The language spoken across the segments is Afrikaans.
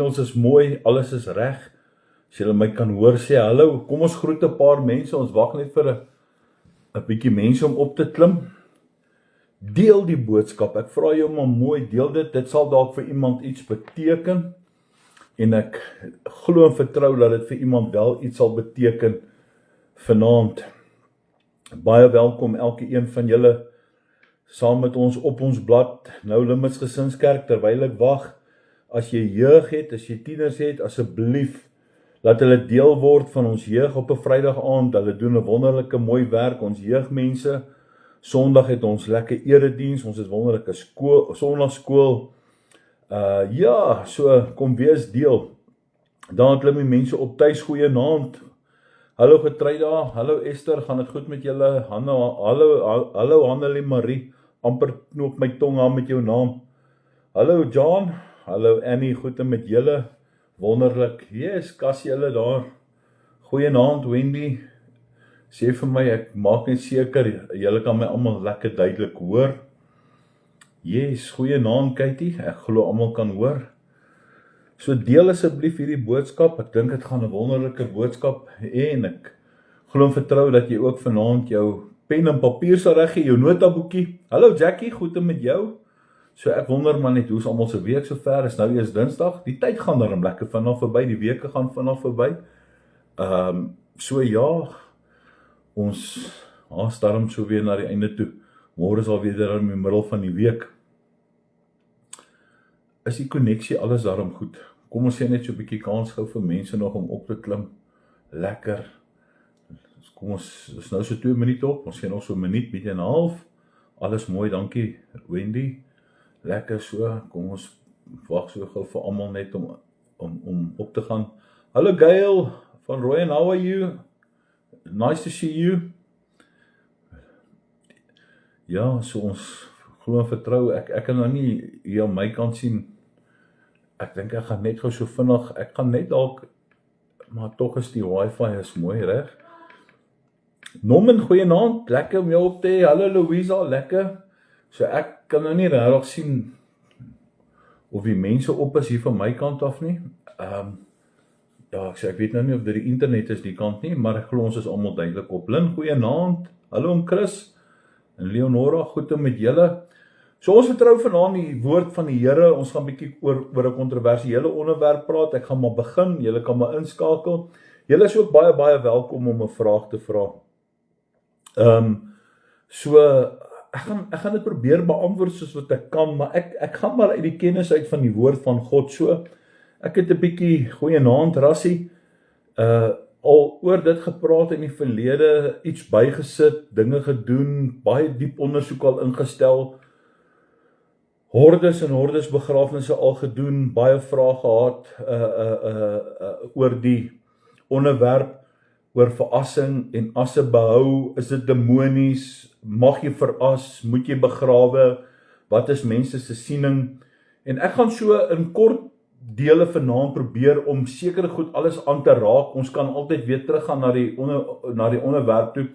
Ons is mooi, alles is reg. As julle my kan hoor, sê hallo. Kom ons groet 'n paar mense. Ons wag net vir 'n bietjie mense om op te klim. Deel die boodskap. Ek vra jou maar mooi, deel dit. Dit sal dalk vir iemand iets beteken. En ek glo en vertrou dat dit vir iemand wel iets sal beteken vanaand. Baie welkom elke een van julle saam met ons op ons blad Nou Limits Gesinskerk terwyl ek wag. As jy jeug het, as jy tieners het, asseblief laat hulle deel word van ons jeug op 'n Vrydag aand. Hulle doen 'n wonderlike mooi werk, ons jeugmense. Sondag het ons lekker erediens, ons het wonderlike Sondagskool. Ja, so kom wees deel. Dan klim die mense op tuis, goeienaand. Hallo Getruida, hallo Esther, gaan dit goed met julle? Hallo Hannelie Marie, amper knoop my tong aan met jou naam. Hallo John, hallo Annie, goed met julle? Wonderlik. Yes, kas julle daar. Goeienaand Wendy. Sê vir my, ek maak net seker julle kan my almal lekker duidelik hoor. Yes, goeienaand Katie. Ek glo almal kan hoor. So deel asseblief hierdie boodskap. Ek dink dit gaan 'n wonderlike boodskap en ek glo en vertrou dat jy ook vanaand jou pen en papier sal reg gee, jou notaboekie. Hallo Jackie, goed met jou? So ek wonder maar net hoe's almal se week so ver, is nou eers Dinsdag. Die tyd gaan daarom lekker vinnig verby, die weke gaan vinnig verby. So ja, ons haas daarom so weer na die einde toe. Môre is alweer in die middel van die week. Is die koneksie alles daarom goed? Kom ons sê net so 'n bietjie kans gou vir mense nog om op te klim. Lekker. Kom ons, is nou so 2 minute op, ons sê nog so 'n minuut en 'n half. Alles mooi, dankie Wendy. Lekker so, kom ons wag so gou vir almal net om op te gaan. Hallo Gail van Roy, and how are you? Nice to see you. Ja, so ons glo en vertrou, ek kan nou nie hier aan my kant sien. Ek dink ek gaan net gou so vinnig, ek gaan net dalk, maar tog is die wifi is mooi reg. Norman, goeienaand, lekker om jou op te hê. Hallo Louisa, lekker. So ek kan nou nie regtig sien of die mense op is hier van my kant af nie. Ja, ek weet nou nie of dit die internet is die kant nie, maar ek glo ons is almal duidelik op. Lynn, goeienaand. Hallo om Chris en Leonora, goed met julle. So ons vertrou vanaand die woord van die Here. Ons gaan bietjie oor 'n kontroversiële onderwerp praat. Ek gaan maar begin. Julle kan maar inskakel. Julle is ook baie welkom om 'n vraag te vra. So ek gaan dit probeer beantwoord soos wat ek kan, maar ek gaan maar uit die kennis uit van die woord van God. So ek het 'n bietjie goeienaand Rassie al oor dit gepraat in die verlede, iets bygesit, dinge gedoen, baie diep ondersoek al ingestel, hordes en hordes begrafnisse al gedoen, baie vrae gehad oor die onderwerp, oor verassing en asse behou. Is dit demonies? Mag jy veras? Moet jy begrawe? Wat is mense se siening? En ek gaan so in kort dele vanaand probeer om sekere goed alles aan te raak. Ons kan altyd weer teruggaan na die onderwerp toe.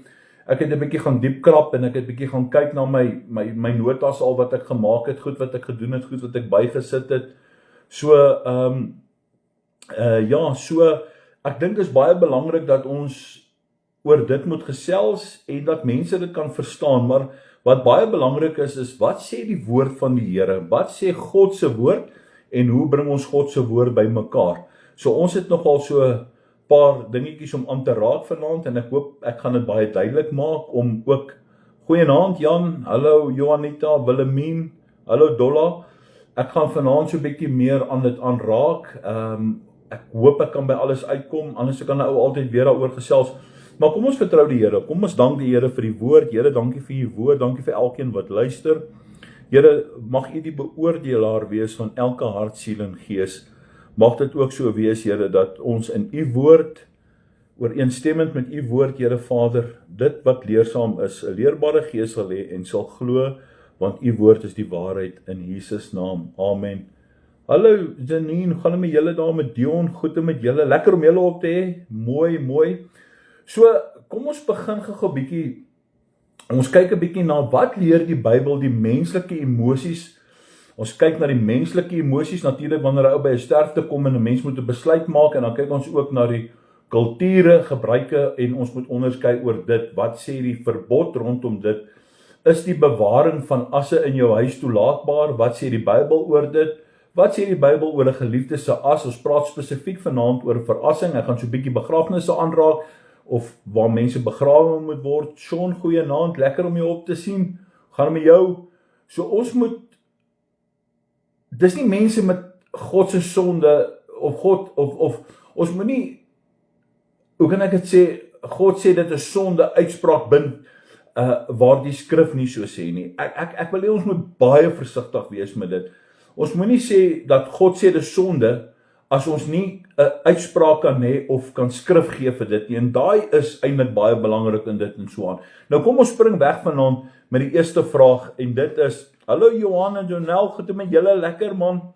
Ek het 'n bietjie gaan diep krap en ek het 'n bietjie gaan kyk na my notas al wat ek gemaak het, goed wat ek gedoen het, goed wat ek bygesit het. So ja, so ek dink dit is baie belangrik dat ons oor dit moet gesels en dat mense dit kan verstaan, maar wat baie belangrik is wat sê die woord van die Here? Wat sê God se woord en hoe bring ons God se woord bymekaar? So ons het nogal so 'n paar dingetjies om aan te raak vanaand en ek hoop ek gaan dit baie duidelik maak om ook goeienaand Jan, hallo Johanita, Willemien, hallo Dolla. Ek gaan vanaand so 'n bietjie meer aan dit aanraak. Ek hoop ek kan by alles uitkom, anders kan ek altyd weer daaroor gesels. Maar kom ons vertrou die Here. Kom ons dank die Here vir die woord. Here, dankie vir u woord. Dankie vir elkeen wat luister. Here, mag u die beoordelaar wees van elke hart, siel en gees. Mag dit ook so wees, Here, dat ons in u woord, ooreenstemmend met u woord, Here Vader, dit wat leersaam is, 'n leerbare gees sal hê en sal glo, want u woord is die waarheid in Jesus naam. Amen. Hallo Janine, gaan met julle daar met Dion, goed met julle, lekker om julle op te hê, mooi. So, kom ons begin gou 'n bietjie, ons kyk 'n bietjie na wat leer die Bybel die menslike emosies Ons kyk na die menslike emosies, natuurlik wanneer 'n ou by 'n sterfte kom en 'n mens moet 'n besluit maak, en dan kyk ons ook na die kulture, gebruike, en ons moet onderskei oor dit. Wat sê die verbod rondom dit? Is die bewaring van asse in jou huis toelaatbaar? Wat sê die Bybel oor dit? Wat sê die Bybel oor 'n geliefde se as? Ons praat spesifiek vanaand oor verrassing. Ek gaan so 'n bietjie begrafnisse aanraak, of waar mense begrawe moet word. Sean, goeienaand, lekker om jou op te sien. Gaan met jou. So ons moet, dis nie mense met God se sonde, of God, of ons moet nie, hoe kan ek dit sê, God sê dit is sonde, uitspraak bind, waar die skrif nie so sê nie. Ek wil hê ons moet baie versigtig wees met dit. Ons moet nie sê dat God sê dit is sonde, as ons nie 'n uitspraak kan hê of kan skrif gee vir dit nie. En daai is eintlik baie belangrik in dit en so aan. Nou kom ons spring weg vanaand met die eerste vraag, en dit is, hallo Johan en Jonel, goed met julle, lekker man.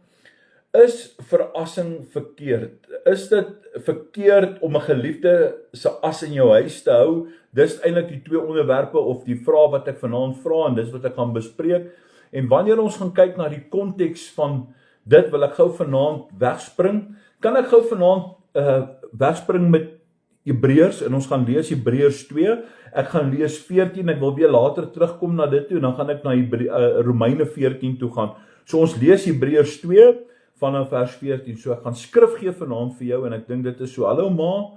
Is verrassing verkeerd? Is dit verkeerd om 'n geliefde se as in jou huis te hou? Dis eintlik die twee onderwerpe of die vraag wat ek vanaand vra, en dis wat ek gaan bespreek. En wanneer ons gaan kyk na die konteks van dit, wil ek gou vanaand wegspring. Kan ek gou vanaand wegspring met Hebreërs, en ons gaan lees Hebreërs 2. Ek gaan lees 14, ek wil weer later terugkom na dit toe, en dan gaan ek na Romeine 14 toe gaan. So ons lees Hebreërs 2 vanaf vers 14. So ek gaan skrif gee vanaand vir jou, en ek dink dit is so, hallo ma.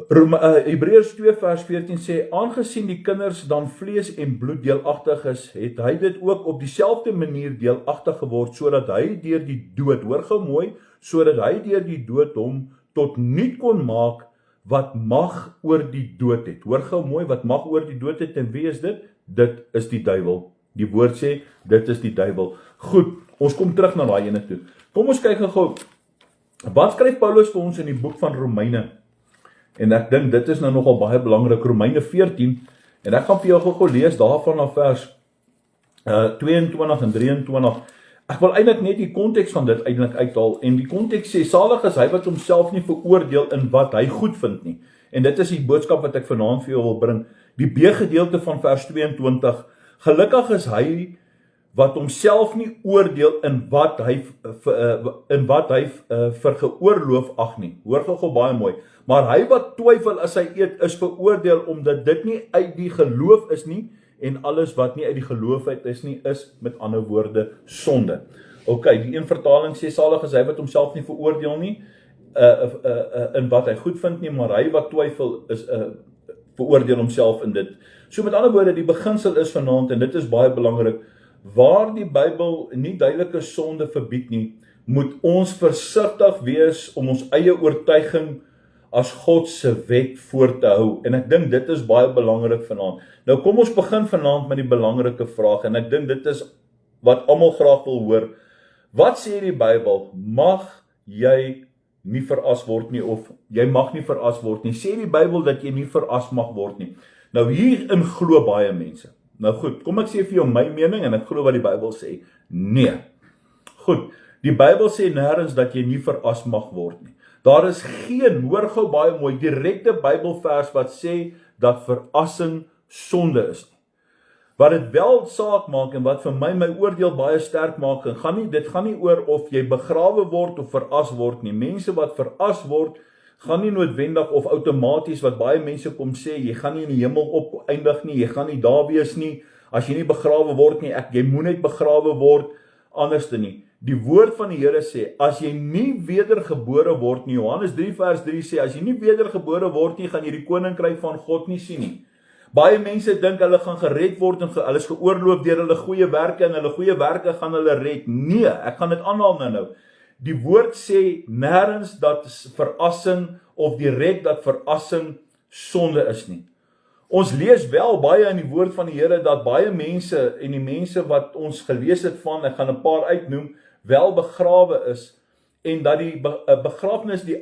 Hebreërs 2 vers 14 sê, aangesien die kinders dan vlees en bloed deelagtig is, het hy dit ook op dieselfde manier deelagtig geword, sodat hy deur die dood, hoor gou mooi, sodat hy deur die dood hom tot nuut kon maak wat mag oor die dood het. Hoor gou mooi, wat mag oor die dood het, en wie is dit? Dit is die duiwel. Die woord sê, dit is die duiwel. Goed, ons kom terug na daai ene toe. Kom ons kyk gou, wat skryf Paulus vir ons in die boek van Romeine? En ek dink dit is nou nogal baie belangrik, Romeine 14, en ek gaan vir jou gou lees daarvan af vers 22 en 23. Ek wil eintlik net die konteks van dit eintlik uithaal, en die konteks sê, salig is hy wat homself nie veroordeel in wat hy goed vind nie. En dit is die boodskap wat ek vanaand vir jou wil bring. Die B-gedeelte van vers 22, gelukkig is hy wat homself nie oordeel in wat hy vir geoorloof ag nie. Hoor gou baie mooi. Maar hy wat twyfel as hy eet, is veroordeel omdat dit nie uit die geloof is nie, en alles wat nie uit die geloof uit is nie, is met ander woorde sonde. Ok, die een vertaling sê, salig is hy wat homself nie veroordeel nie, in wat hy goed vind nie, maar hy wat twyfel is veroordeel homself in dit. So met ander woorde, die beginsel is vanaand, en dit is baie belangrik, waar die Bybel nie duidelike sonde verbied nie, moet ons versigtig wees om ons eie oortuiging as God se wet voor te hou. En ek dink dit is baie belangrik vanaand. Nou kom ons begin vanaand met die belangrike vraag, en ek dink dit is wat almal graag wil hoor. Wat sê die Bybel? Mag jy nie veras word nie, of jy mag nie veras word nie? Sê die Bybel dat jy nie veras mag word nie? Nou hierin glo baie mense. Nou goed, kom ek sê vir jou my mening, en ek glo wat die Bybel sê. Nee. Goed, die Bybel sê nêrens dat jy nie veras mag word nie. Daar is geen, hoor gou baie mooi, direkte Bybelvers wat sê dat verrassing sonde is nie. Wat dit wel saak maak, en wat vir my oordeel baie sterk maak, en dit gaan nie oor of jy begrawe word of veras word nie. Mense wat veras word, gaan nie noodwendig of outomaties, wat baie mense kom sê, jy gaan nie in die hemel opeindig nie, jy gaan nie daar wees nie, as jy nie begrawe word nie, jy moet net begrawe word, anderste nie. Die woord van die Here sê, as jy nie wedergebore word nie, Johannes 3 vers 3 sê, as jy nie wedergebore word nie, gaan jy die koninkryk van God nie sien nie. Baie mense dink hulle gaan gered word, en hulle is geoorloop deur hulle goeie werke, en hulle goeie werke gaan hulle red. Nee, ek gaan dit aanhaal nou. Die woord sê nêrens dat verrassing, of direk dat verrassing sonde is nie. Ons lees wel baie in die woord van die Here, dat baie mense, en die mense wat ons gelees het van, ek gaan 'n paar uitnoem, wel begrawe is, en dat die begrafnis die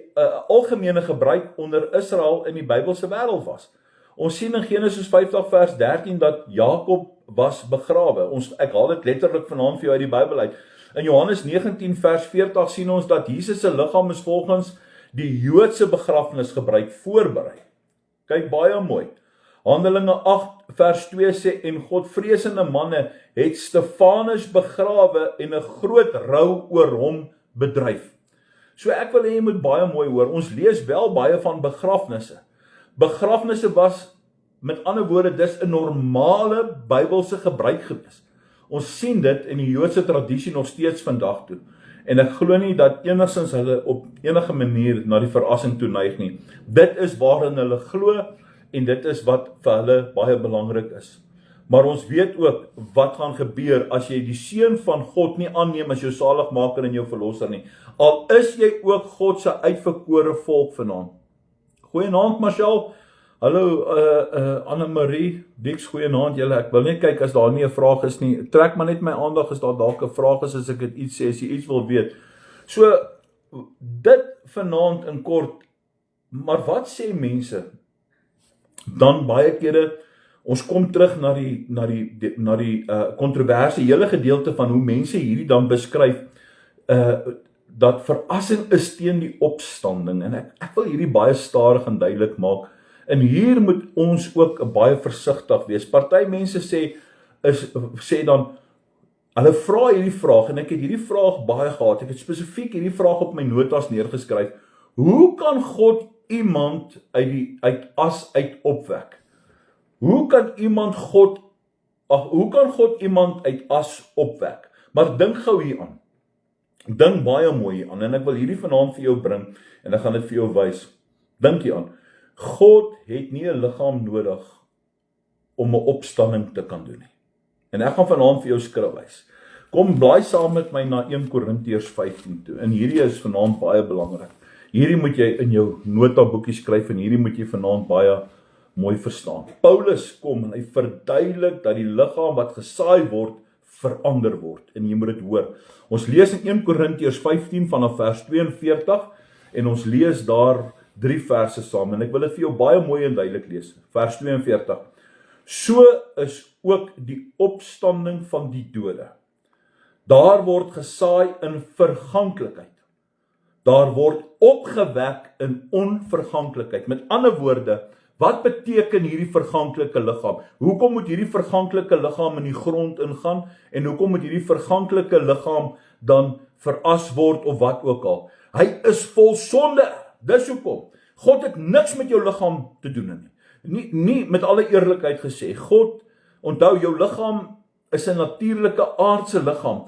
algemene gebruik onder Israel in die Bybelse wêreld was. Ons sien in Genesis 50 vers 13 dat Jakob was begrawe. Ek haal dit letterlik vanaand vir jou uit die Bybel uit. In Johannes 19 vers 40 sien ons dat Jesus se liggaam is volgens die Joodse begrafnisgebruik voorberei. Kyk baie mooi. Handelinge 8 vers 2 sê, en godvreesende manne het Stefanus begrawe en 'n groot rou oor hom bedryf. So ek wil hê jy moet baie mooi hoor, ons lees wel baie van begrafnisse. Begrafnisse was, met ander woorde, dis 'n normale Bybelse gebruik gewees. Ons sien dit in die Joodse tradisie nog steeds vandag toe. En ek glo nie dat enigstens hulle op enige manier na die verrassing toe neig nie. Dit is waarin hulle glo en dit is wat vir hulle baie belangrik is. Maar ons weet ook wat gaan gebeur as jy die seun van God nie aanneem as jou saligmaker en jou verlosser nie. Al is jy ook God se uitverkore volk vanaand. Goeienaand Marshall. Hallo Anne-Marie, Dix, goeienaand julle. Ek wil net kyk as daar nie 'n vraag is nie. Trek maar net my aandag as daar dalk 'n vraag is as ek dit iets sê, as jy iets wil weet. So dit vanaand in kort. Maar wat sê mense? Dan baie kere ons kom terug na die kontroversiële gedeelte van hoe mense hierdie dan beskryf dat verrassing is teen die opstanding en ek wil hierdie baie stadig en duidelik maak. En hier moet ons ook baie versigtig wees. Party mense sê dan, hulle vra hierdie vraag, en ek het hierdie vraag baie gehad, ek het spesifiek hierdie vraag op my notas neergeskryf, hoe kan God iemand uit as opwek? Hoe kan God iemand uit as opwek? Maar dink gou hier aan, dink baie mooi hier aan, en ek wil hierdie vanaand vir jou bring, en ek gaan dit vir jou wys, dink hier aan, God het nie 'n liggaam nodig om 'n opstanding te kan doen nie. En ek gaan vanaand vir jou skrif wys. Kom blaai saam met my na 1 Korintiërs 15 toe. En hierdie is vanaand baie belangrik. Hierdie moet jy in jou notaboekie skryf en hierdie moet jy vanaand baie mooi verstaan. Paulus kom en hy verduidelik dat die liggaam wat gesaai word verander word. En jy moet dit hoor. Ons lees in 1 Korintiërs 15 vanaf vers 42 en ons lees daar 3 verse saam, en ek wil dit vir jou baie mooi en duidelik lees. Vers 42. So is ook die opstanding van die dode. Daar word gesaai in verganklikheid. Daar word opgewek in onverganklikheid. Met ander woorde, wat beteken hierdie verganklike liggaam? Hoekom moet hierdie verganklike liggaam in die grond ingaan? En hoekom moet hierdie verganklike liggaam dan veras word of wat ook al? Hy is vol sonde. Dis hoekom. God het niks met jou liggaam te doen nie. Nie met alle eerlikheid gesê. God, onthou jou liggaam is 'n natuurlike aardse liggaam.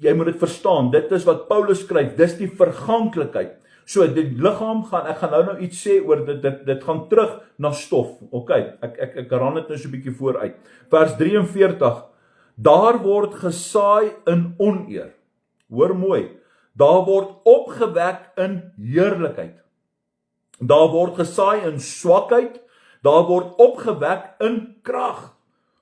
Jy moet dit verstaan. Dit is wat Paulus skryf. Dis die verganklikheid. So die liggaam ek gaan nou iets sê oor dit gaan terug na stof. OK, ek ran dit nou so 'n bietjie vooruit. Vers 43. Daar word gesaai in oneer. Hoor mooi. Daar word opgewek in heerlikheid. Daar word gesaai in swakheid. Daar word opgewek in krag.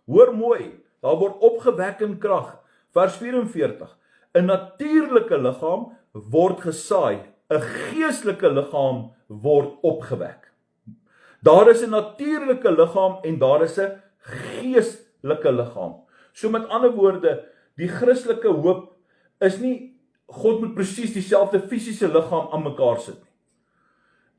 Hoor mooi. Daar word opgewek in krag. Vers 44. 'n natuurlike liggaam word gesaai. 'n geestelike liggaam word opgewek. Daar is 'n natuurlike liggaam en daar is 'n geestelike liggaam. So met ander woorde, die Christelike hoop is nie God moet presies dieselfde fisiese liggaam aan mekaar sit nie.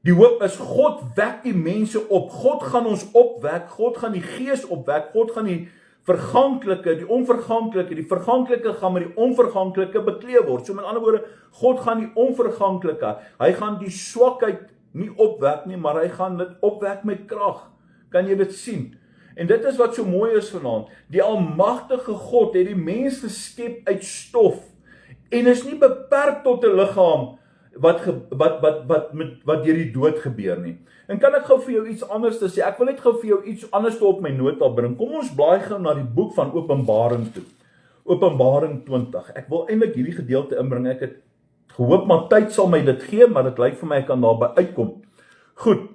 Die hoop is God wek die mense op. God gaan ons opwek. God gaan die gees opwek. God gaan die verganklike, die onverganklike, die verganklike gaan met die onverganklike bekleed word. So met ander woorde, God gaan die onverganklike, hy gaan die swakheid nie opwek nie, maar hy gaan dit opwek met krag. Kan jy dit sien? En dit is wat so mooi is vanaand. Die almagtige God het die mens geskep uit stof en is nie beperk tot 'n liggaam wat deur die dood gebeur nie. En kan ek gou vir jou iets anders te sê? Ek wil net gou vir jou iets anders op my nota bring. Kom ons blaai gou na die boek van Openbaring toe. Openbaring 20. Ek wil eintlik hierdie gedeelte inbring. Ek het gehoop maar tyd sal my dit gee, maar dit lyk vir my ek kan daarby uitkom. Goed.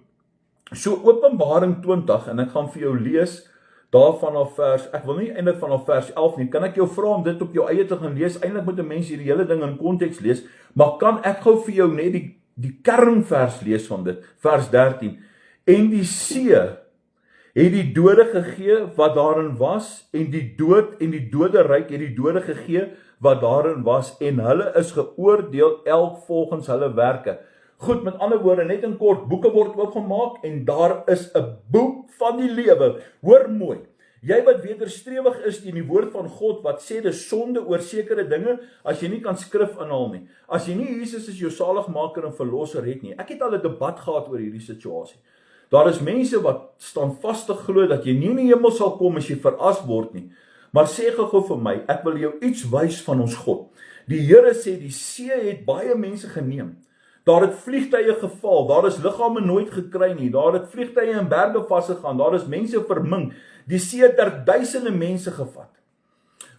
So Openbaring 20 en ek gaan vir jou lees daar vanaf vers, ek wil nie eintlik vanaf vers 11 nie, kan ek jou vra om dit op jou eie te gaan lees, eintlik moet 'n mens hierdie hele ding in konteks lees, maar kan ek gou vir jou net die kernvers lees van dit, vers 13, en die see het die dode gegee wat daarin was, en die dood en die doderyk het die dode gegee wat daarin was, en hulle is geoordeel elk volgens hulle werke. Goed, met ander woorde, net in kort, boeke word oopgemaak en daar is 'n boek van die lewe. Hoor mooi, Jy wat wederstrewig is teen die woord van God, wat sê dis sonde oor sekere dinge, as jy nie kan skrif inhaal nie. As jy nie Jesus as jou saligmaker en verlosser het nie. Ek het al 'n debat gehad oor hierdie situasie. Daar is mense wat standvastig glo dat jy nie in die hemel sal kom as jy veras word nie. Maar sê gou vir my, ek wil jou iets wys van ons God. Die Here sê die see het baie mense geneem. Daar het vliegtuie geval, daar is liggame nooit gekry nie, daar het vliegtuie in berge vasgegaan, daar is mense vermink. Die see het duisende mense gevat.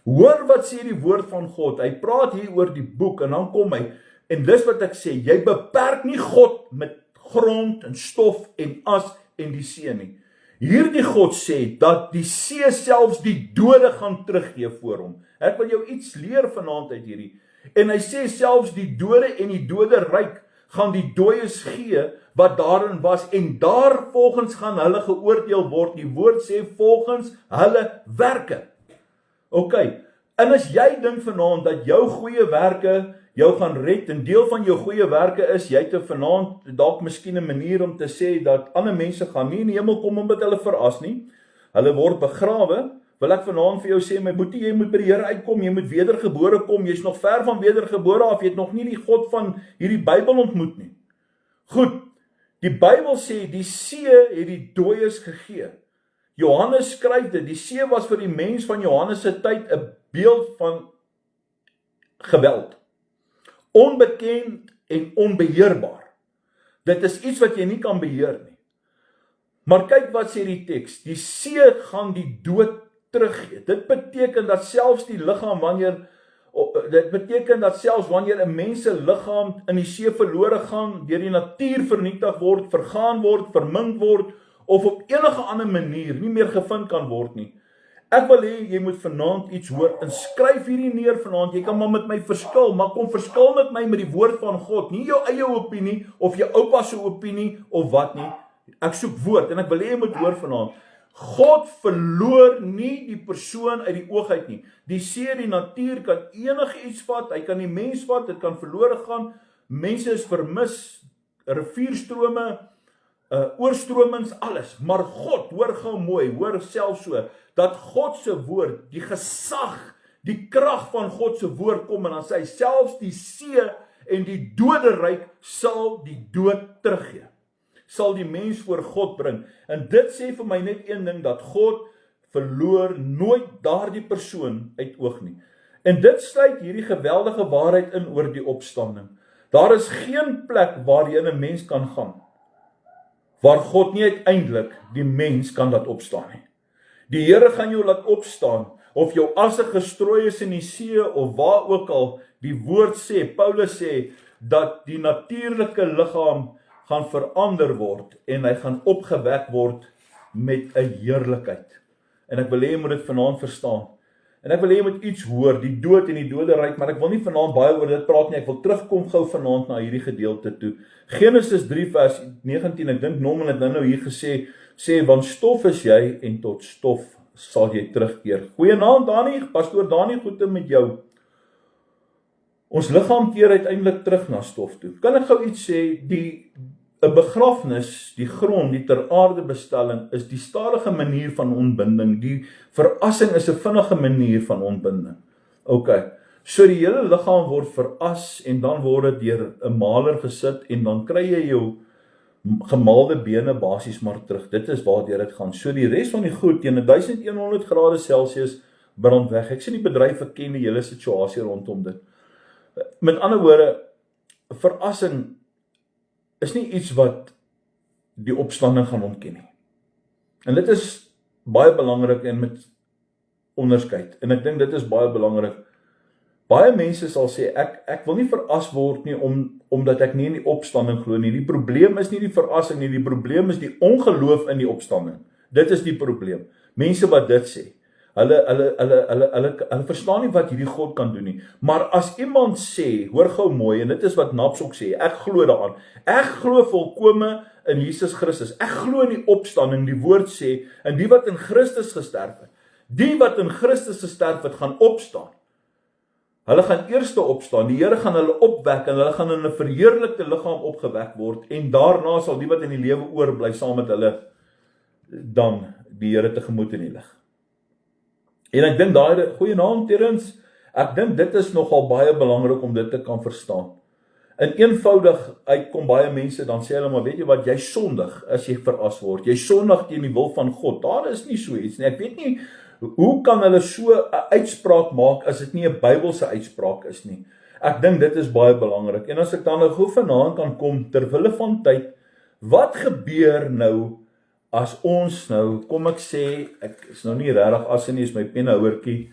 Hoor wat sê die woord van God. Hy praat hier oor die boek en dan kom hy, en dis wat ek sê, jy beperk nie God met grond en stof en as en die see nie. Hierdie God sê dat die see selfs die dode gaan teruggee voor hom. Ek wil jou iets leer vanaand uit hierdie. En hy sê selfs die dode en die dode ryk gaan die dooies gee wat daarin was en daarvolgens gaan hulle geoordeel word. Die woord sê volgens hulle werke. OK. En as jy dink vanaand dat jou goeie werke jou gaan red, en deel van jou goeie werke is, jy het vanaand dalk miskien 'n manier om te sê dat ander mense gaan nie in die hemel kom omdat hulle veras nie. Hulle word begrawe. Wil ek vanaand vir jou sê, my boetie, jy moet by die Here uitkom, jy moet wedergebore kom, jy's nog ver van wedergebore af, jy het nog nie die God van hierdie Bybel ontmoet nie. Goed, die Bybel sê, die see het die dooies gegee. Johannes skryf dit, die see was vir die mens van Johannes se tyd 'n beeld van geweld. Onbekend en onbeheerbaar. Dit is iets wat jy nie kan beheer nie. Maar kyk wat sê die teks, die see gaan die dood teruggee. Dit beteken dat selfs die liggaam wanneer 'n mens se liggaam in die see verlore gaan, deur die natuur vernietig word, vergaan word, vermink word, of op enige ander manier nie meer gevind kan word nie. Ek wil hê jy moet vanaand iets hoor, en skryf hierdie neer vanaand, jy kan maar met my verskil, maar kom verskil met my met die woord van God, nie jou eie opinie, of jou oupa se opinie, of wat nie. Ek soek woord, en ek wil hê jy moet hoor vanaand, God verloor nie die persoon uit die oog uit nie. Die see, die natuur kan enigiets vat, hy kan die mens vat, dit kan verlore gaan, mense is vermis, rivierstrome, oorstromings, alles. Maar God, hoor gou mooi, hoor self so, dat God se woord, die gesag, die krag van God se woord kom, en dan sê hy, selfs die see en die doderyk sal die dood teruggee. Sal die mens voor God bring. En dit sê vir my net een ding, dat God verloor nooit daardie persoon uit oog nie. En dit sluit hierdie geweldige waarheid in oor die opstanding. Daar is geen plek waarheen 'n mens kan gaan, waar God nie uiteindelik die mens kan laat opstaan nie. Die Here gaan jou laat opstaan, of jou asse gestrooi is in die see, of waar ook al, die woord sê, Paulus sê, dat die natuurlike liggaam gaan verander word, en hy gaan opgewek word met 'n heerlikheid. En ek wil hê jy moet dit vanaand verstaan. En ek wil hê jy moet iets hoor, die dood en die doderyk, maar ek wil nie vanaand baie oor dit praat nie, ek wil terugkom gou vanaand na hierdie gedeelte toe. Genesis 3 vers 19, ek dink Norman het nou hier gesê, want stof is jy, en tot stof sal jy terugkeer. Goeienaand Dani, pastoor Dani, goeie met jou. Ons liggaam keer uiteindelik terug na stof toe. Kan ek gou iets sê, 'n begrafnis, die grond, die ter aarde bestelling, is die stadige manier van ontbinding. Die verassing is 'n vinnige manier van ontbinding. OK, so die hele liggaam word veras, en dan word dit deur 'n maler gesit, en dan kry jy jou gemaalde bene basies maar terug. Dit is waardeur dit gaan. So die res van die goed, teen 1100 grade Celsius, brand weg. Ek sien die bedryf ken die hele situasie rondom dit. Met ander woorde, verassing is nie iets wat die opstanding gaan ontken nie. En dit is baie belangrik, en met onderskeid. En ek dink dit is baie belangrik. Baie mense sal sê, ek wil nie veras word nie, omdat ek nie in die opstanding glo nie. Die probleem is nie die verassing nie, die probleem is die ongeloof in die opstanding. Dit is die probleem. Mense wat dit sê, hulle verstaan nie wat hierdie God kan doen nie. Maar as iemand sê, hoor gou mooi, en dit is wat Naps ook sê, ek glo daaraan. Ek glo volkome in Jesus Christus. Ek glo in die opstanding. Die woord sê, en die wat in Christus gesterf het, die wat in Christus gesterf het, gaan opstaan. Hulle gaan eerste opstaan, die Here gaan hulle opwek, en hulle gaan in 'n verheerlikte liggaam opgewek word, en daarna sal die wat in die lewe oorbly saam met hulle dan die Here tegemoet in die lig. En ek dink daai goeienaand Terrens, ek dink dit is nogal baie belangrik om dit te kan verstaan. In eenvoudig uitkom baie mense, dan sê hulle, maar weet jy wat, jy sondig as jy veras word, jy sondig teen die wil van God, daar is nie so iets nie, ek weet nie, hoe kan hulle so 'n uitspraak maak, as dit nie 'n Bybelse uitspraak is nie. Ek dink dit is baie belangrik, en as ek dan nou gou vanaand kan kom, terwille van tyd, wat gebeur nou, as ons nou, kom ek sê, ek is nou nie regtig asse nie, is my pennehouertjie,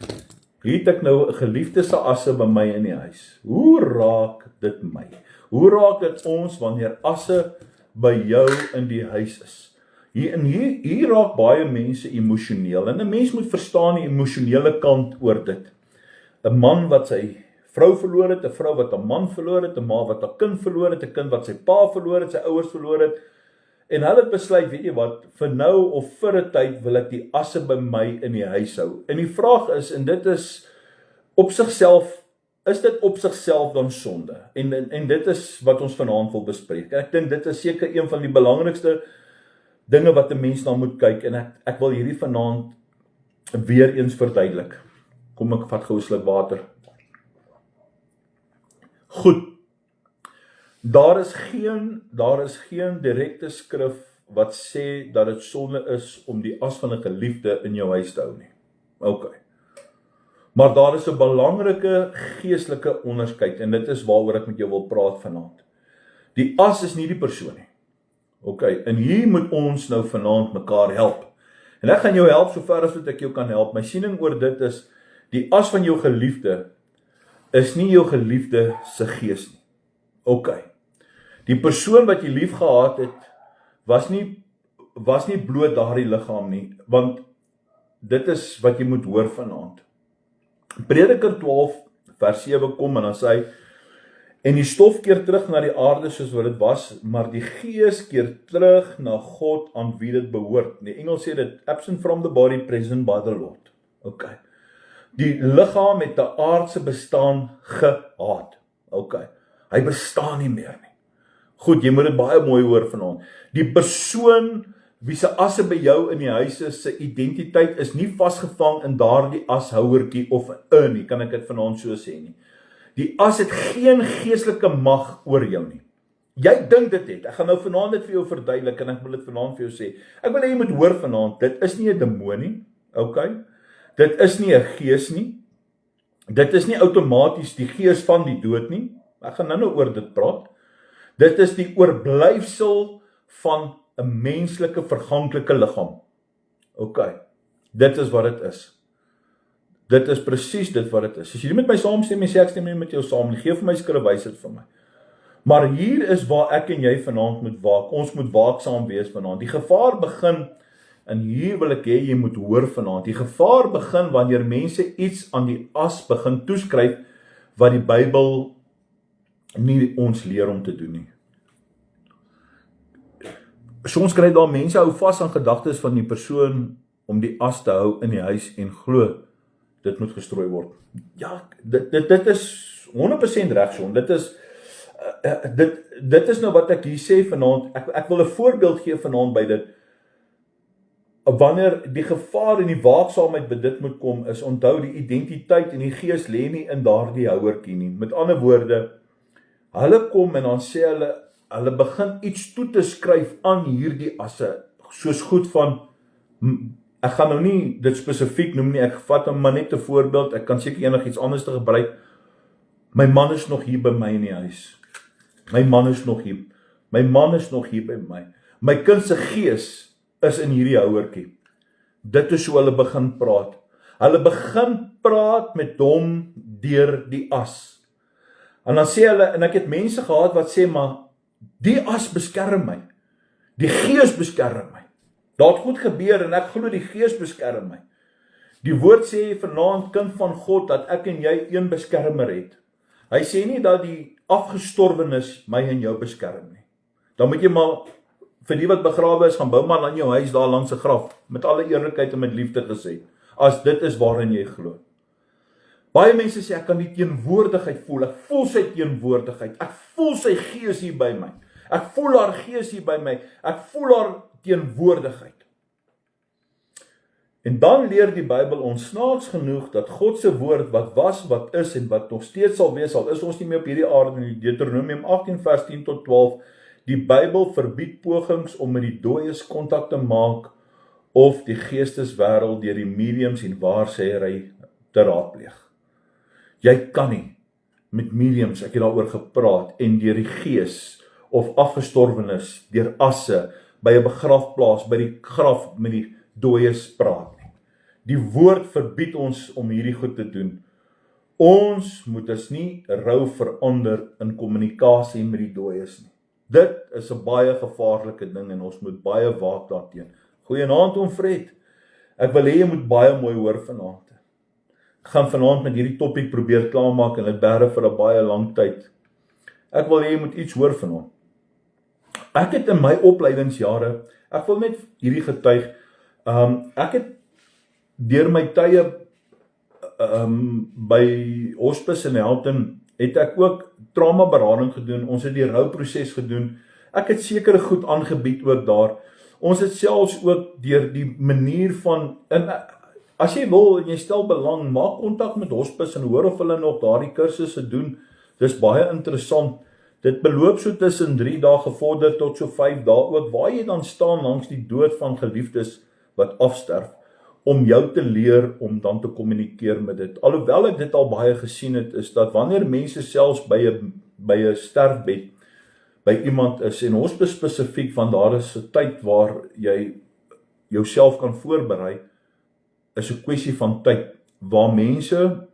hier het ek nou 'n geliefde se asse by my in die huis. Hoe raak dit my? Hoe raak dit ons wanneer asse by jou in die huis is? Hier raak baie mense emosioneel, en 'n mens moet verstaan die emosionele kant oor dit. 'n Man wat sy vrou verloor het, 'n vrou wat 'n man verloor het, 'n ma wat 'n kind verloor het, 'n kind wat sy pa verloor het, sy ouers verloor het, en hulle het besluit, weet jy wat, vir nou of vir 'n tyd wil ek die asse by my in die huis hou. En die vraag is, en dit is op sigself, is dit op sigself dan sonde? En dit is wat ons vanaand wil bespreek. En ek dink dit is seker een van die belangrikste dinge wat 'n mens na moet kyk, en ek wil hierdie vanaand weer eens verduidelik. Kom ek vat gou 'n sluk water. Goed. Daar is geen direkte skrif wat sê dat dit sonde is om die as van 'n geliefde in jou huis te hou nie. OK. Maar daar is 'n belangrike geestelike onderskeid, en dit is waaroor ek met jou wil praat vanaand. Die as is nie die persoon nie. OK, en hier moet ons nou vanaand mekaar help. En ek gaan jou help sover as wat ek jou kan help. My siening oor dit is, die as van jou geliefde is nie jou geliefde se gees nie. OK. Die persoon wat jy lief gehad het, was nie bloot daardie liggaam nie, want dit is wat jy moet hoor vanaand. Prediker 12 vers 7 kom en dan sê hy, en die stof keer terug na die aarde soos wat dit was, maar die gees keer terug na God aan wie dit behoort. Die Engels sê dit, absent from the body, present by the Lord. OK. Die liggaam het 'n aardse bestaan gehaat. OK. Hy bestaan nie meer nie. Goed, jy moet dit baie mooi hoor vanaand. Die persoon wie se asse by jou in die huis is, se identiteit is nie vasgevang in daardie ashouertjie of 'n urnie, kan ek dit vanaand so sê nie. Die as het geen geestelike mag oor jou nie. Jy dink dit het. Ek gaan nou vanaand dit vir jou verduidelik, en ek wil dit vanaand vir jou sê. Ek wil hê jy moet hoor vanaand, dit is nie 'n demoon nie, OK? Dit is nie 'n gees nie. Dit is nie outomaties die gees van die dood nie. Ek gaan nou oor dit praat. Dit is die oorblyfsel van 'n menslike verganklike liggaam. OK. Dit is wat dit is. Dit is presies dit wat dit is. As jy nie met my saamstem, sê ek stem nie met jou saam nie. Geef vir my skrif wysheid vir my. Maar hier is waar ek en jy vanaand moet waak. Ons moet waaksaam wees vanaand. Die gevaar begin, en hier wil ek hê jy moet hoor vanaand. Die gevaar begin wanneer mense iets aan die as begin toeskryf wat die Bybel nie ons leer om te doen nie. Soms kry daar mense hou vas aan gedagtes van die persoon om die as te hou in die huis en glo dit moet gestrooi word. Ja, dit is 100% reg son. Dit is nou wat ek hier sê vanaand. Ek wil 'n voorbeeld gee vanaand by dit. Wanneer die gevaar en die waaksaamheid by dit moet kom, is onthou die identiteit en die gees lê nie in daardie houertjie nie. Met ander woorde, hulle kom en dan sê hulle begin iets toe te skryf aan hierdie asse, soos goed van, ek gaan nou nie dit spesifiek noem nie, ek vat hom maar net 'n voorbeeld, ek kan seker enigiets anders te gebruik. My man is nog hier by my in die huis. My man is nog hier. My man is nog hier by my. My kind se gees is in hierdie houertjie. Dit is hoe hulle begin praat. Hulle begin praat met hom deur die as. En dan sê hulle, en ek het mense gehad wat sê, maar die as beskerm my. Die gees beskerm my. Daar het goed gebeur en ek glo die gees beskerm my. Die woord sê vanaand, kind van God, dat ek en jy een beskermer het. Hy sê nie dat die afgestorwenes my en jou beskerm nie. Dan moet jy maar, vir die wat begrawe is, gaan bou maar aan jou huis daar langs 'n graf, met alle eerlikheid en met liefde gesê, as dit is waarin jy glo. Baie mense sê, ek kan die teenwoordigheid voel, ek voel sy teenwoordigheid, ek voel sy gees hier by my, ek voel haar gees hier by my, ek voel haar teenwoordigheid. En dan leer die Bybel ons snaaks genoeg dat God se woord wat was, wat is en wat nog steeds sal wees, al is ons nie meer op hierdie aarde nie. Deuteronomium 18 vers 10 tot 12. Die Bybel verbied pogings om met die dooies kontak te maak of die geesteswêreld deur die mediums en waarsêery te raadpleeg. Jy kan nie met mediums, ek het daaroor gepraat, en deur die gees of afgestorwenes, deur asse, by 'n begrafplaas, by die graf met die dooies praat nie. Die woord verbied ons om hierdie goed te doen. Ons moet ons nie rou verander in kommunikasie met die dooies nie. Dit is 'n baie gevaarlike ding en ons moet baie waak daarteen. Goeienaand oom Fred. Ek wil hê jy moet baie mooi hoor vanaand. Ek gaan vanaand met hierdie topik probeer klaarmaak en dit bære vir 'n baie lang tyd. Ek wil hê jy moet iets hoor vanaand. Ek het in my opleidingsjare, ek wil net hierdie getuig, ek het deur my tye by Hospice in Helton, het ek ook trauma berading gedoen, ons het die rouproses gedoen, ek het sekere goed aangebied ook daar, ons het selfs ook deur die manier van, en as jy wil en jy stel belang, maak kontak met Hospice en hoor of hulle nog daardie kursusse doen, dis baie interessant, dit beloop so tussen 3 dae gevorder tot so 5 dae ook, waar jy dan staan langs die dood van geliefdes wat afsterf, om jou te leer om dan te kommunikeer met dit. Alhoewel ek dit al baie gesien het, is dat wanneer mense selfs by 'n sterfbed by iemand is, en ons spesifiek van daar is 'n tyd waar jy jouself kan voorberei, is 'n kwessie van tyd, waar mense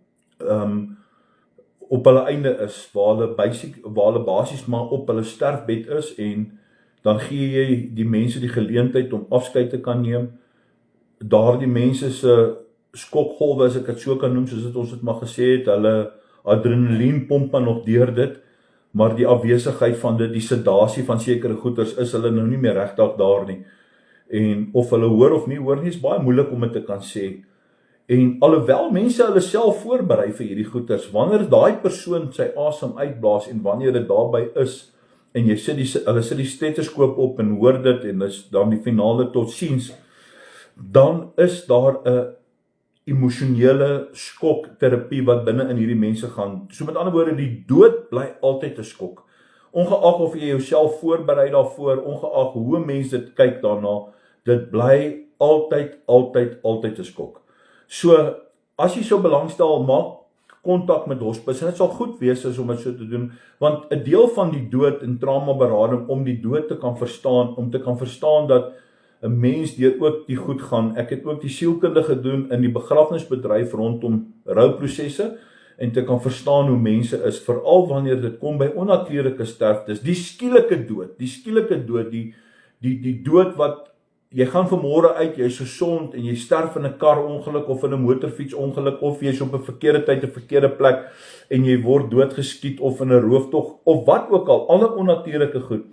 op hulle einde is, waar hulle basies maar op hulle sterfbed is, en dan gee jy die mense die geleentheid om afskeid te kan neem. Daardie mense se skokgolwe, as ek dit so kan noem, soos dit ons het maar gesê het, hulle adrenalien pomp maar nog deur dit, maar die afwesigheid van dit, die sedasie van sekere goeters, is hulle nou nie meer regtig daar nie. En of hulle hoor of nie hoor nie, is baie moeilik om dit te kan sê. En alhoewel mense hulle self voorberei vir hierdie goeters, wanneer daai persoon sy asem uitblaas en wanneer dit daarby is, en hulle sit die stetoskoop op en hoor dit, en is dan die finale totsiens, dan is daar 'n emosionele skokterapie wat binne in hierdie mense gaan. So met ander woorde, die dood bly altyd 'n skok. Ongeag of jy jouself voorberei daarvoor, ongeag hoe mense dit kyk daarna, dit bly altyd 'n skok. So, as jy so belangstel, maak kontak met Hospice, en dit sal goed wees as om dit so te doen, want 'n deel van die dood en trauma berading, om die dood te kan verstaan, om te kan verstaan dat 'n mens deur ook die goed gaan. Ek het ook die sielkunde gedoen in die begrafnisbedryf rondom rouprosesse, en te kan verstaan hoe mense is, veral wanneer dit kom by onnatuurlike sterftes, die skielike dood, die dood wat, jy gaan vanmôre uit, jy is gesond, en jy sterf in 'n karongeluk, of in 'n motorfietsongeluk, of jy is op 'n verkeerde tyd, 'n verkeerde plek, en jy word doodgeskiet, of in 'n rooftog, of wat ook al, alle onnatuurlike goed.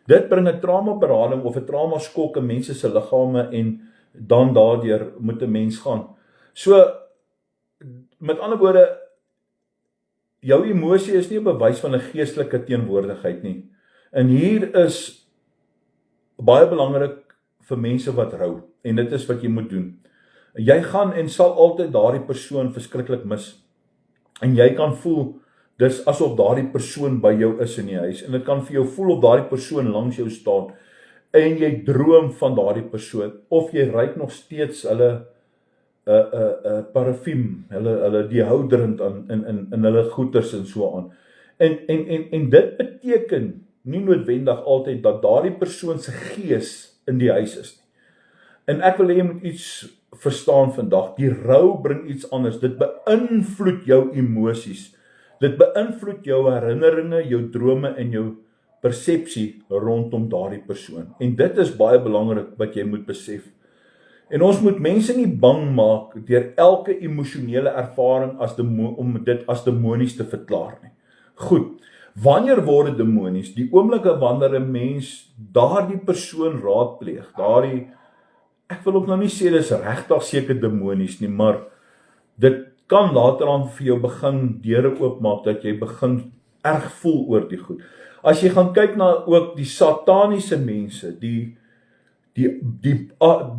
Dit bring 'n trauma berading of 'n trauma skok in mense se liggame, en dan daardeur moet 'n mens gaan. So, met ander woorde, jou emosie is nie 'n bewys van 'n geestelike teenwoordigheid nie. En hier is baie belangrik vir mense wat rou, en dit is wat jy moet doen. Jy gaan en sal altyd daardie persoon verskriklik mis, en jy kan voel, dis asof daardie persoon by jou is in die huis, en dit kan vir jou voel of daardie persoon langs jou staan, en jy droom van daardie persoon, of jy ruik nog steeds hulle parfum, hulle deodorant in hulle goeders en so aan. En dit beteken nie noodwendig altyd dat daardie persoon se gees in die huis is nie. En ek wil hê jy moet iets verstaan vandag, die rou bring iets anders, dit beïnvloed jou emosies, dit beïnvloed jou herinneringe, jou drome en jou persepsie rondom daardie persoon. En dit is baie belangrik wat jy moet besef. En ons moet mense nie bang maak deur elke emosionele ervaring om dit as demonies te verklaar nie. Goed, wanneer word dit demonies? Die oomblikke wanneer 'n mens daardie persoon raadpleeg, ek wil ook nou nie sê dis regtig seker demonies nie, maar dit kan later aan vir jou begin deure oopmaak, dat jy begin erg voel oor die goed. As jy gaan kyk na ook die sataniese mense, die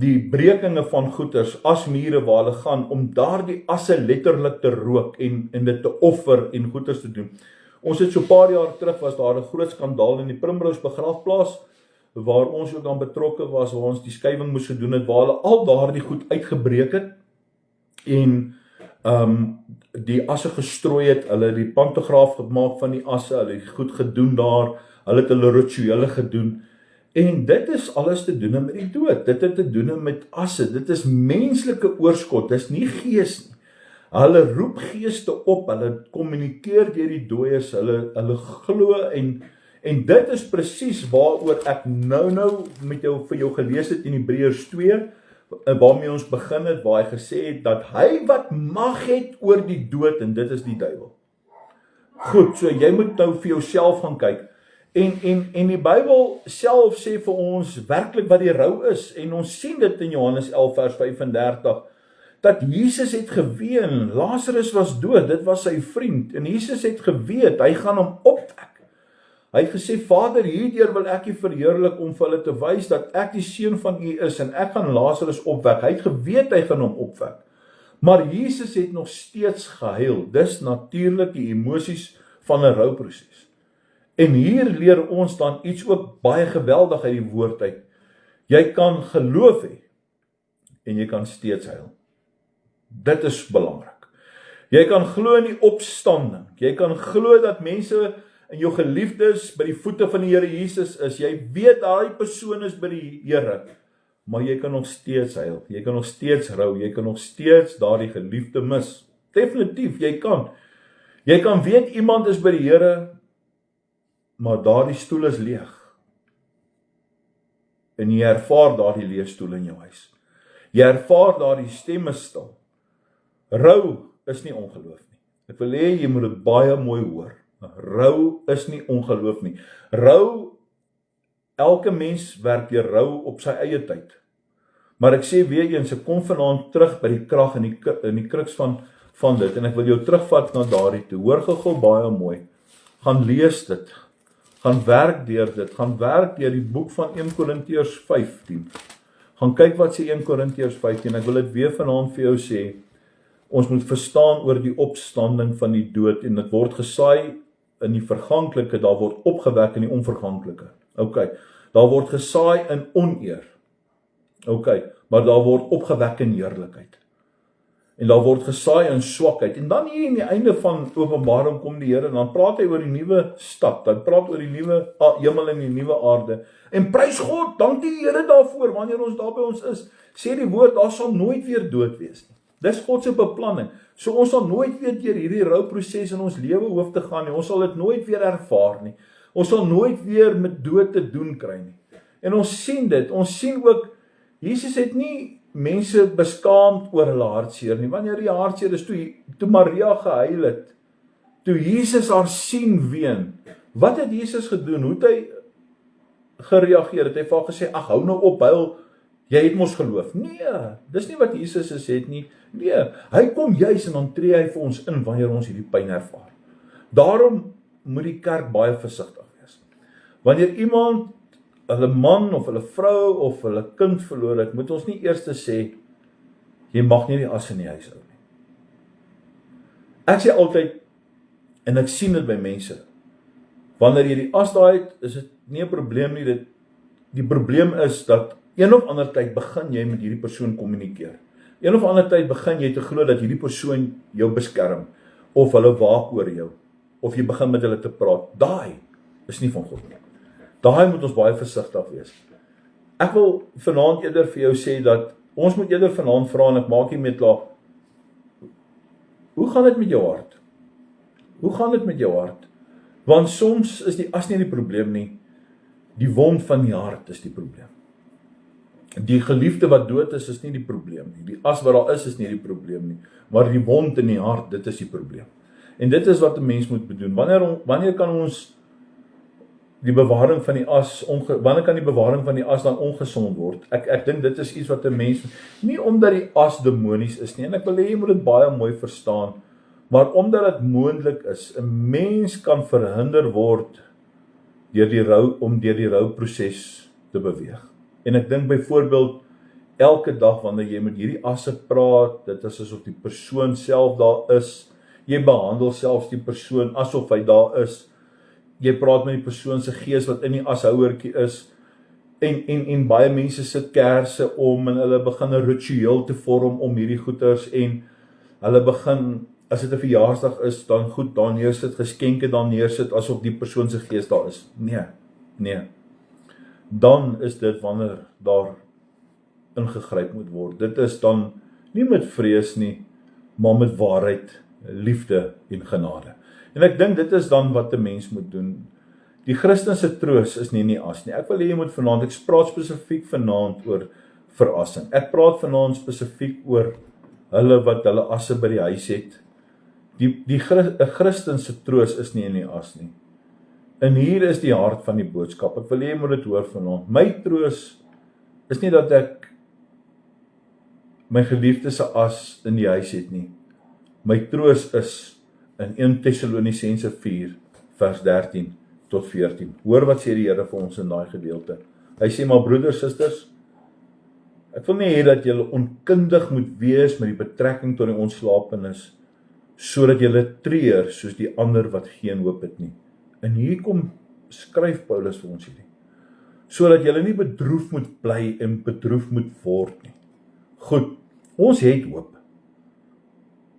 die brekinge van goeders, asmure waar hulle gaan, om daardie asse letterlik te rook en dit te offer en goeders te doen. Ons het so 'n paar jaar terug, was daar 'n groot skandaal in die Primrose begrafplaas, waar ons ook dan betrokke was, waar ons die skywing moes gedoen het, waar hulle al daardie goed uitgebreek het, en die asse gestrooi het, hulle die pantograaf gemaak van die asse, hulle het goed gedoen daar, hulle het hulle rituele gedoen, en dit is alles te doen met die dood, dit het te doen met asse, dit is menslike oorskot, dit is nie gees nie. Hulle roep geeste op, hulle kommunikeer deur die dooies, hulle glo, en dit is presies waaroor ek nou met vir jou gelees het in Hebreërs 2, waarmee ons begin het, waar hy gesê het, dat hy wat mag het oor die dood, en dit is die duiwel. Goed, so jy moet nou vir jouself gaan kyk, en die Bybel self sê vir ons werklik wat die rou is, en ons sien dit in Johannes 11 vers 35, dat Jesus het geween, Lazarus was dood, dit was sy vriend, en Jesus het geweet, hy gaan hom opwek. Hy het gesê, Vader, hierdeur wil ek U verheerlik om vir hulle te wys dat ek die seun van U is, en ek gaan Lazarus opwek. Hy het geweet, hy gaan hom opwek. Maar Jesus het nog steeds gehuil, dis natuurlik die emosies van 'n rouproses. En hier leer ons dan iets ook baie geweldig uit die woord uit. Jy kan geloof hê, en jy kan steeds huil. Dit is belangrik. Jy kan glo in die opstanding. Jy kan glo dat mense en jou geliefdes by die voete van die Here Jesus is. Jy weet daai persoon is by die Here, maar jy kan nog steeds huil. Jy kan nog steeds rou. Jy kan nog steeds daardie geliefde mis. Definitief, jy kan. Jy kan weet iemand is by die Here, maar daardie stoel is leeg. En jy ervaar daardie leë stoel in jou huis. Jy ervaar daardie stem is stil. Rou is nie ongeloof nie. Ek wil hê jy moet dit baie mooi hoor. Rou is nie ongeloof nie. Rou, elke mens werk deur rou op sy eie tyd. Maar ek sê weer eens, ek kom vanaand terug by die krag en die kruks van dit, en ek wil jou terugvat na daardie toe. Hoor gou baie mooi. Gaan lees dit. Gaan werk deur dit. Gaan werk deur die boek van 1 Korintiërs 15. Gaan kyk wat sê 1 Korintiërs 15. Ek wil dit weer vanaand vir jou sê. Ons moet verstaan oor die opstanding van die dood, en dit word gesaai in die verganklike, daar word opgewek in die onverganklike. Okay, daar word gesaai in oneer. Okay, maar daar word opgewek in heerlikheid. En daar word gesaai in swakheid. En dan hier in die einde van Openbaring kom die Here, en dan praat hy oor die nuwe stad, dan praat oor die nuwe hemel en die nuwe aarde. En prys God, dank die Here daarvoor, wanneer ons daar by ons is, sê die woord, daar sal nooit weer dood wees nie. Dis God se beplanning. So ons sal nooit weer deur hierdie rouproses in ons lewe hoef te gaan nie. Ons sal dit nooit weer ervaar nie. Ons sal nooit weer met dood te doen kry nie. En ons sien dit. Ons sien ook, Jesus het nie mense beskaamd oor hulle hartseer nie. Wanneer die hartseer is, toe Maria gehuil het, toe Jesus haar sien ween, wat het Jesus gedoen? Hoe het hy gereageer? Het hy vir haar gesê, ag, hou nou op, huil, jy het mos geloof. Nee, dis nie wat Jesus gesê het nie. Nee, hy kom juis en dan tree hy vir ons in wanneer ons hierdie pyn ervaar. Daarom moet die kerk baie versigtig wees. Wanneer iemand hulle man of hulle vrou of hulle kind verloor het, moet ons nie eers sê, jy mag nie die as in die huis hou nie. Ek sê altyd, en ek sien dit by mense, wanneer jy die as daai het, is dit nie 'n probleem nie, die probleem is dat een of ander tyd begin jy met hierdie persoon kommunikeer. Een of ander tyd begin jy te glo dat hierdie persoon jou beskerm, of hulle waak oor jou, of jy begin met hulle te praat. Daai is nie van God nie. Daai moet ons baie versigtig wees. Ek wil vanaand eerder vir jou sê dat ons moet eerder vanaand vra, en ek maak hiermee klaar. Hoe gaan dit met jou hart? Hoe gaan dit met jou hart? Want soms is die as nie die probleem nie, die wond van die hart is die probleem. Die geliefde wat dood is nie die probleem nie. Die as wat daar is nie die probleem nie. Maar die wond in die hart, dit is die probleem. En dit is wat 'n mens moet bedoen. Wanneer kan ons die bewaring van die as, wanneer kan die bewaring van die as dan ongesond word? Ek dink dit is iets wat 'n mens, nie omdat die as demonies is nie, en ek wil hê jy moet dit baie mooi verstaan, maar omdat dit moontlik is, 'n mens kan verhinder word om deur die rouproses te beweeg. En ek dink byvoorbeeld, elke dag wanneer jy met hierdie asse praat, dit is asof die persoon self daar is, jy behandel selfs die persoon asof hy daar is, jy praat met die persoon se gees wat in die ashouertjie is, en baie mense sit kersse om, en hulle begin 'n ritueel te vorm om hierdie goeders, en hulle begin, as dit 'n verjaarsdag is, dan goed, daar neersit, geskenke daar neersit, asof die persoon se gees daar is. Nee. Dan is dit wanneer daar ingegryp moet word. Dit is dan nie met vrees nie, maar met waarheid, liefde en genade. En ek dink dit is dan wat 'n mens moet doen. Die Christen se troos is nie in die as nie. Ek wil hê jy moet vanaand, ek praat spesifiek vanaand oor verrassing. Ek praat vanaand spesifiek oor hulle wat hulle asse by die huis het. Die Christen se troos is nie in die as nie. En hier is die hart van die boodskap. Ek wil hê jy moet dit hoor vanaand. My troos is nie dat ek my geliefde se as in die huis het nie. My troos is in 1 Tessalonisense 4 vers 13 tot 14. Hoor wat sê die Here vir ons in daai gedeelte. Hy sê, maar broeders, susters, ek wil nie hê dat julle onkundig moet wees met die betrekking tot die ontslapenis, sodat julle treur soos die ander wat geen hoop het nie. En hier kom skryf Paulus vir ons hierdie. Sodat julle nie bedroef moet bly en bedroef moet word nie. Goed, ons het hoop.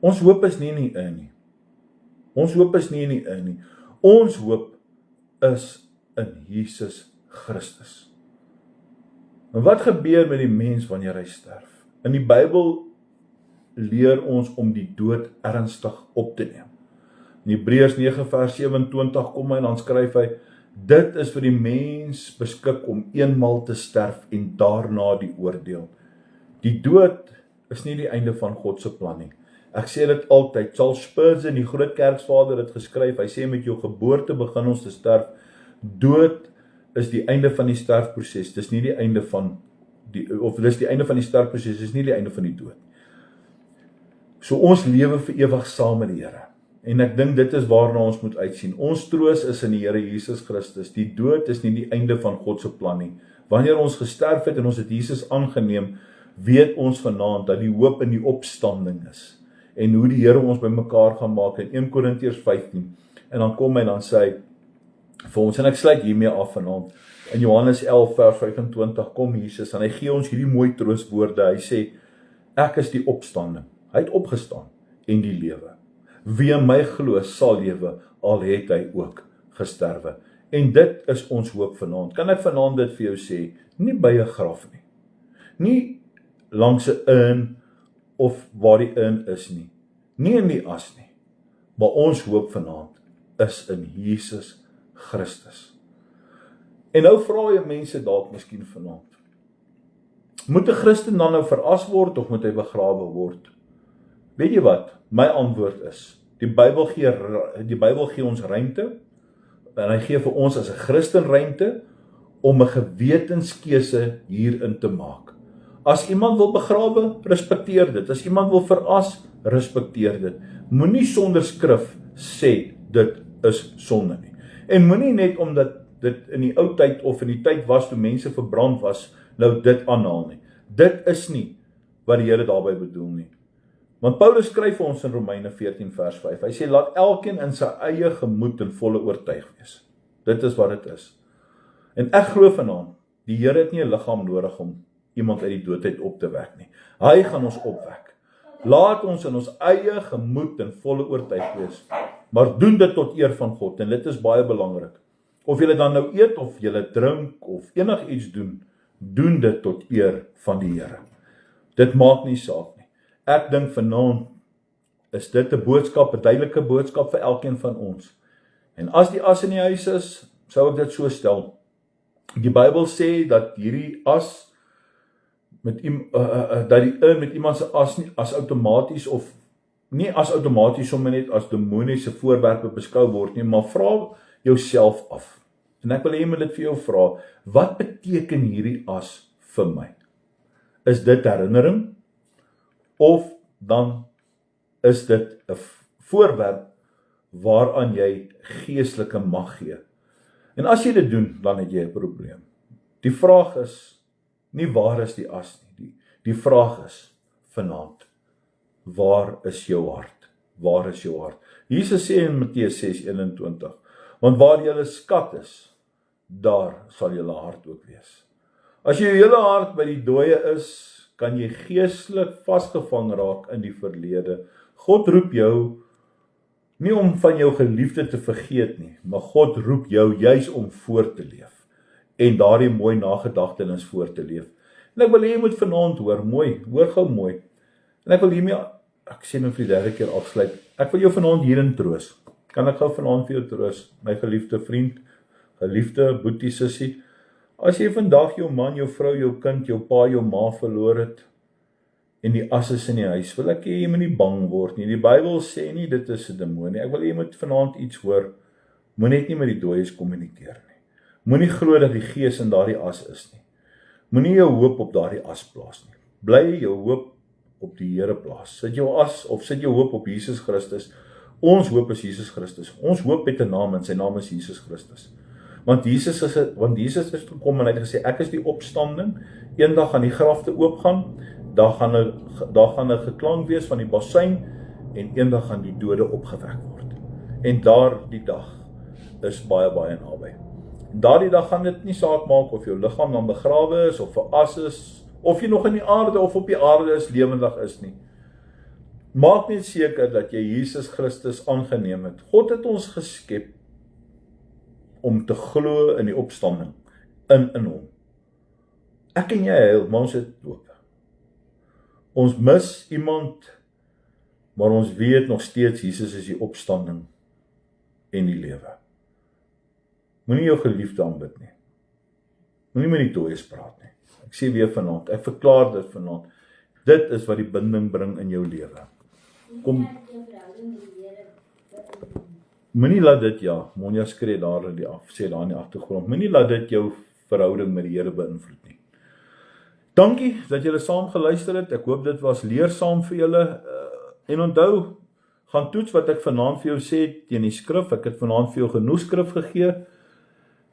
Ons hoop is nie in die in nie. Ons hoop is nie in die in nie. Ons hoop is in Jesus Christus. En wat gebeur met die mens wanneer hy sterf? In die Bybel leer ons om die dood ernstig op te neem. In Hebreërs 9 vers 27 kom hy en dan skryf hy, dit is vir die mens beskik om eenmal te sterf en daarna die oordeel. Die dood is nie die einde van God se plan nie. Ek sê dit altyd, Charles Spurgeon, die groot kerksvader, het geskryf, hy sê met jou geboorte begin ons te sterf. Dood is die einde van die sterfproses, dis nie die einde van dis die einde van die sterfproses, dis nie die einde van die dood. So ons lewe vir ewig saam met die Here. En ek dink dit is waarna ons moet uitsien. Ons troos is in die Here Jesus Christus. Die dood is nie die einde van God se plan nie. Wanneer ons gesterf het en ons het Jesus aangeneem, weet ons vanaand dat die hoop in die opstanding is. En hoe die Here ons bymekaar gaan maak in 1 Korintiërs 15. En dan kom hy en dan sê hy vir ons, en ek sluit hiermee af vanaand. In Johannes 11 vers 25 kom Jesus en hy gee ons hierdie mooi troostwoorde. Hy sê, ek is die opstanding. Hy het opgestaan en die lewe. Wie in my glo sal lewe, al het hy ook gesterwe. En dit is ons hoop vanaand. Kan ek vanaand dit vir jou sê? Nie by 'n graf nie. Nie langs 'n urn of waar die urn is nie. Nie in die as nie. Maar ons hoop vanaand is in Jesus Christus. En nou vra jy mense dalk miskien vanaand, moet 'n Christen dan nou veras word of moet hy begrawe word? Weet jy wat? My antwoord is, die Bybel gee ons ruimte, en hy gee vir ons as 'n Christen ruimte, om 'n gewetenskeuse hierin te maak. As iemand wil begrawe, respekteer dit. As iemand wil veras, respekteer dit. Moenie sonder skrif sê, dit is sonde nie. En moenie net omdat dit in die ou tyd of in die tyd was toe mense verbrand was, nou dit aanhaal nie. Dit is nie wat die Here daarby bedoel nie. Want Paulus skryf vir ons in Romeine 14 vers 5, hy sê, laat elkeen in sy eie gemoed en volle oortuig wees. Dit is wat dit is. En ek glo vanaand, die Here het nie 'n liggaam nodig om iemand uit die doodheid op te wek nie. Hy gaan ons opwek. Laat ons in ons eie gemoed en volle oortuig wees, maar doen dit tot eer van God, en dit is baie belangrik. Of jy dan nou eet, of jy drink, of enigiets doen, doen dit tot eer van die Here. Dit maak nie saak nie. Ek dink vanaand is dit 'n boodskap, 'n duidelike boodskap vir elkeen van ons. En as die as in die huis is, sou ek dit so stel. Die Bybel sê dat hierdie as dat die urn met iemand se as nie as outomaties of nie as outomaties sommer net as demoniese voorwerpe beskou word nie, maar vra jouself af. En ek wil hê jy moet dit vir jou vra, wat beteken hierdie as vir my? Is dit herinnering? Of dan is dit 'n voorwerp waaraan jy geestelike mag gee? En as jy dit doen, dan het jy 'n probleem. Die vraag is, Nie waar is die as nie. Die vraag is vanaand, waar is jou hart? Waar is jou hart? Jesus sê in Matteus 6:21, want waar julle skat is, daar sal julle hart ook wees. As jou hele hart by die dooie is, kan jy geestelik vasgevang raak in die verlede. God roep jou nie om van jou geliefde te vergeet nie, maar God roep jou juis om voor te leef en daardie mooi nagedagtenis voor te leef. En ek wil hê jy moet vanaand hoor gou mooi. En ek wil hiermee, ek sê nou vir die derde keer afsluit, ek wil jou vanaand hierin troos. Kan ek gou vanaand vir jou troos, my geliefde vriend, geliefde boetie, sussie, as jy vandag jou man, jou vrou, jou kind, jou pa, jou ma verloor het, en die as is in die huis, wil ek jy moet nie bang word nie. Die Bybel sê nie, dit is 'n demoon nie. Ek wil jy moet vanaand iets hoor, moet net nie met die dooies kommunikeer nie. Moenie glo dat die gees in daardie as is nie. Moenie jou hoop op daardie as plaas nie. Bly jou hoop op die Here plaas. Sit jou as, of sit jou hoop op Jesus Christus. Ons hoop is Jesus Christus. Ons hoop het 'n naam en sy naam is Jesus Christus. Want Jesus is gekom en hy het gesê, ek is die opstanding, eendag gaan die grafte oopgaan, daar gaan 'n geklank wees van die basuin, en eendag gaan die dode opgewek word. En daardie dag is baie, baie naby. Daardie dag gaan dit nie saak maak of jou liggaam dan begrawe is, of 'n as is, of jy nog in die aarde, of op die aarde is, lewendig is nie. Maak net seker dat jy Jesus Christus aangeneem het. God het ons geskep om te glo in die opstanding, in hom. Ek en jy heil, maar ons het doop. Ons mis iemand, maar ons weet nog steeds, Jesus is die opstanding en die lewe. Moenie jou geliefde aanbid nie. Moenie met die dooies praat nie. Ek sê weer vanaand, ek verklaar dit vanaand. Dit is wat die binding bring in jou lewe. Kom. Moenie laat dit, Monja skree daar in die sê daar in die agtergrond. Moenie laat dit jou verhouding met die Here beïnvloed nie. Dankie dat julle saam geluister het. Ek hoop dit was leersaam vir julle. En onthou, gaan toets wat ek vanaand vir jou sê teen die skrif. Ek het vanaand vir jou genoeg skrif gegee.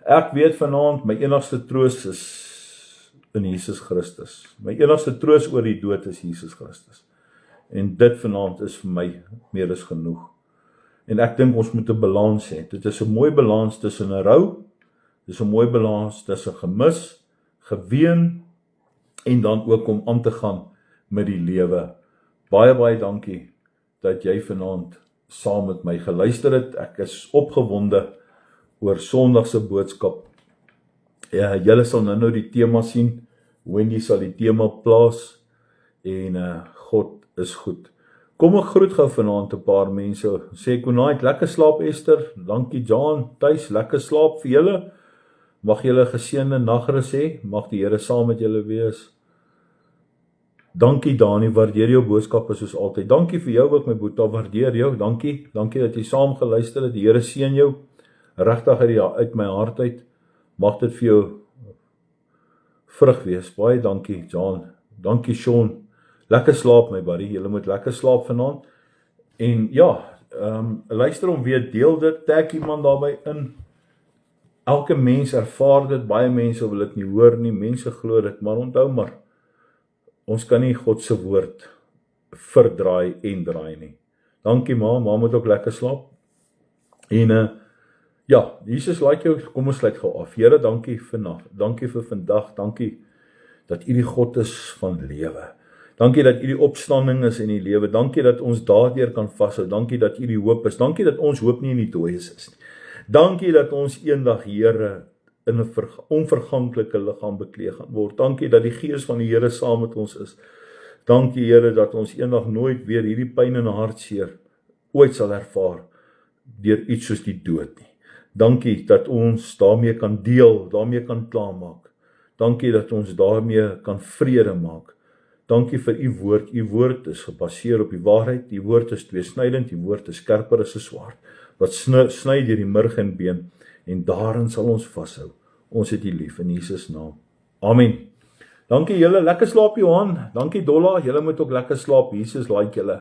Ek weet vanaand, my enigste troos is in Jesus Christus. My enigste troos oor die dood is Jesus Christus. En dit vanaand is vir my meer as genoeg. En ek dink ons moet 'n balans hê. Dit is 'n mooi balans tussen 'n rou, dit is 'n mooi balans tussen gemis, geween, en dan ook om aan te gaan met die lewe. Baie, baie dankie dat jy vanaand saam met my geluister het. Ek is opgewonde oor Sondag se boodskap. Julle sal nou die tema sien. Wendy sal die tema plaas. En God is goed. Kom ek groet gou vanaand 'n paar mense. Sê goeie, lekker slaap Esther. Dankie John, tuis, lekker slaap vir julle. Mag julle 'n geseënde nagrus hê. Mag die Here saam met julle wees. Dankie Dani, waardeer jou boodskappe soos altyd. Dankie vir jou ook my boetie, waardeer jou. Dankie dat jy saam geluister het. Die Here seën jou. Regtig uit my hart uit. Mag dit vir jou vrug wees. Baie dankie John. Dankie Sean. Lekker slaap my buddy. Julle moet lekker slaap vanaand. En luister om weer, deel dit, tag iemand daarby in. Elke mens ervaar dit, baie mense wil dit nie hoor nie, mense glo dit, maar onthou maar, ons kan nie God se woord verdraai en draai nie. Dankie ma moet ook lekker slaap. En Jesus like jou, kom ons sluit gou af. Here, dankie vir dankie vir vandag, dankie dat U die God is van lewe. Dankie dat U die opstanding is in die lewe. Dankie dat ons daardeur kan vashou. Dankie dat U die hoop is. Dankie dat ons hoop nie in die dooies is nie. Dankie dat ons eendag, Here, in 'n onverganklike liggaam bekleed gaan word. Dankie dat die Gees van die Here saam met ons is. Dankie, Here, dat ons eendag nooit weer hierdie pyn en hartseer ooit sal ervaar deur iets soos die dood nie. Dankie dat ons daarmee kan deel, daarmee kan klaarmaak. Dankie dat ons daarmee kan vrede maak. Dankie vir U woord. U woord is gebaseer op die waarheid. U woord is tweesnydend. U woord is skerper as 'n swaard, wat sny deur die murg en been, en daarin sal ons vashou. Ons het U lief in Jesus naam. Amen. Dankie julle, lekker slaap Johan. Dankie Dolla, julle moet ook lekker slaap. Jesus like julle.